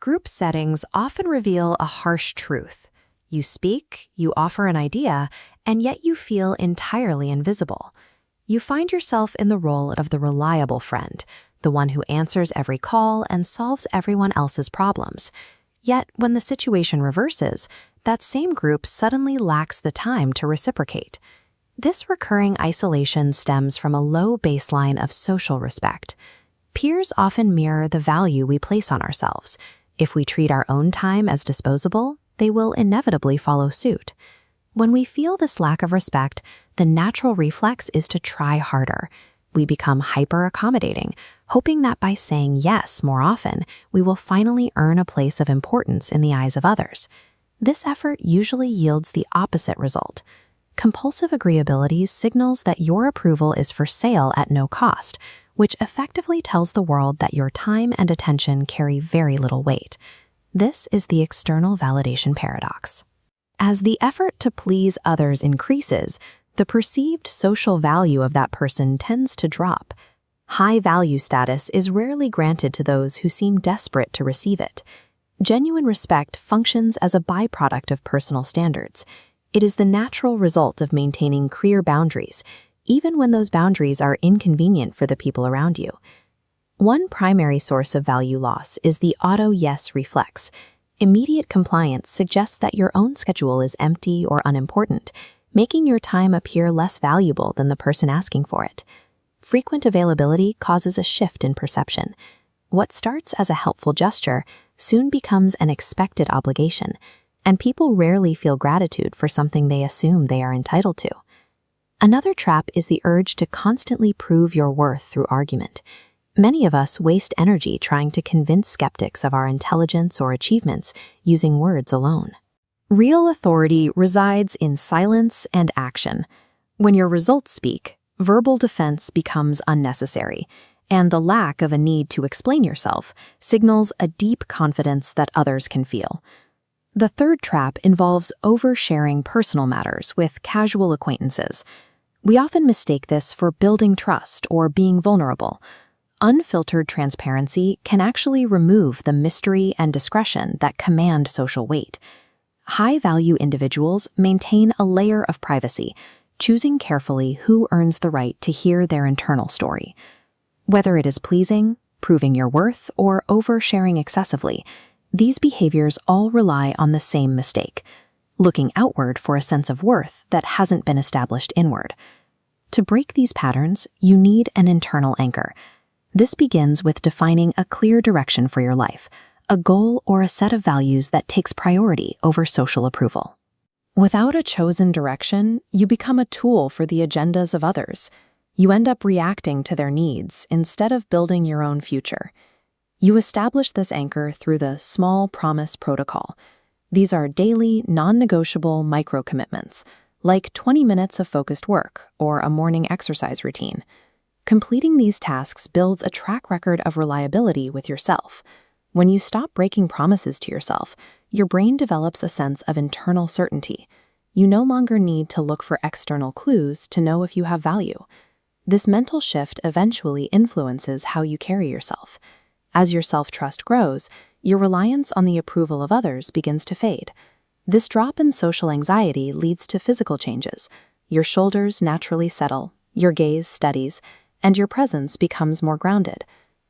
Group settings often reveal a harsh truth. You speak, you offer an idea, and yet you feel entirely invisible. You find yourself in the role of the reliable friend, the one who answers every call and solves everyone else's problems. Yet, when the situation reverses, that same group suddenly lacks the time to reciprocate. This recurring isolation stems from a low baseline of social respect. Peers often mirror the value we place on ourselves. If we treat our own time as disposable, they will inevitably follow suit. When we feel this lack of respect, the natural reflex is to try harder. We become hyper-accommodating, hoping that by saying yes more often, we will finally earn a place of importance in the eyes of others. This effort usually yields the opposite result. Compulsive agreeability signals that your approval is for sale at no cost, which effectively tells the world that your time and attention carry very little weight. This is the external validation paradox. As the effort to please others increases, the perceived social value of that person tends to drop. High value status is rarely granted to those who seem desperate to receive it. Genuine respect functions as a byproduct of personal standards. It is the natural result of maintaining clear boundaries, even when those boundaries are inconvenient for the people around you. One primary source of value loss is the auto-yes reflex. Immediate compliance suggests that your own schedule is empty or unimportant, making your time appear less valuable than the person asking for it. Frequent availability causes a shift in perception. What starts as a helpful gesture soon becomes an expected obligation, and people rarely feel gratitude for something they assume they are entitled to. Another trap is the urge to constantly prove your worth through argument. Many of us waste energy trying to convince skeptics of our intelligence or achievements using words alone. Real authority resides in silence and action. When your results speak, verbal defense becomes unnecessary, and the lack of a need to explain yourself signals a deep confidence that others can feel. The third trap involves oversharing personal matters with casual acquaintances. We often mistake this for building trust or being vulnerable. Unfiltered transparency can actually remove the mystery and discretion that command social weight. High-value individuals maintain a layer of privacy, choosing carefully who earns the right to hear their internal story. Whether it is pleasing, proving your worth, or oversharing excessively, these behaviors all rely on the same mistake: looking outward for a sense of worth that hasn't been established inward. To break these patterns, you need an internal anchor. This begins with defining a clear direction for your life, a goal or a set of values that takes priority over social approval. Without a chosen direction, you become a tool for the agendas of others. You end up reacting to their needs instead of building your own future. You establish this anchor through the small promise protocol. These are daily, non-negotiable micro-commitments, like 20 minutes of focused work or a morning exercise routine. Completing these tasks builds a track record of reliability with yourself. When you stop breaking promises to yourself, your brain develops a sense of internal certainty. You no longer need to look for external clues to know if you have value. This mental shift eventually influences how you carry yourself. As your self-trust grows, your reliance on the approval of others begins to fade. This drop in social anxiety leads to physical changes. Your shoulders naturally settle, your gaze steadies, and your presence becomes more grounded.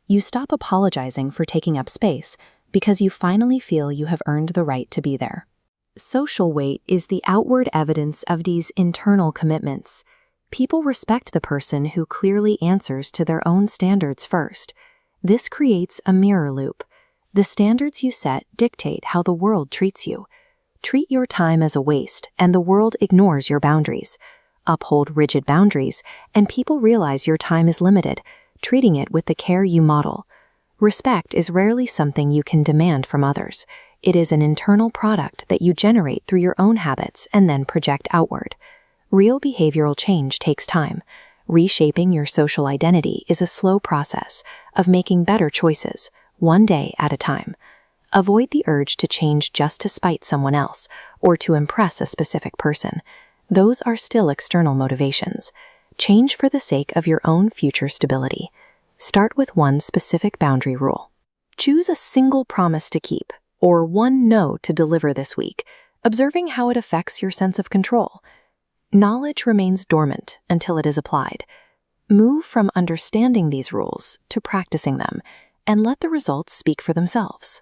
You stop apologizing for taking up space because you finally feel you have earned the right to be there. Social weight is the outward evidence of these internal commitments. People respect the person who clearly answers to their own standards first. This creates a mirror loop. The standards you set dictate how the world treats you. Treat your time as a waste, and the world ignores your boundaries. Uphold rigid boundaries, and people realize your time is limited, treating it with the care you model. Respect is rarely something you can demand from others. It is an internal product that you generate through your own habits and then project outward. Real behavioral change takes time. Reshaping your social identity is a slow process of making better choices, one day at a time. Avoid the urge to change just to spite someone else or to impress a specific person. Those are still external motivations. Change for the sake of your own future stability. Start with one specific boundary rule. Choose a single promise to keep or one no to deliver this week, observing how it affects your sense of control. Knowledge remains dormant until it is applied. Move from understanding these rules to practicing them, and let the results speak for themselves.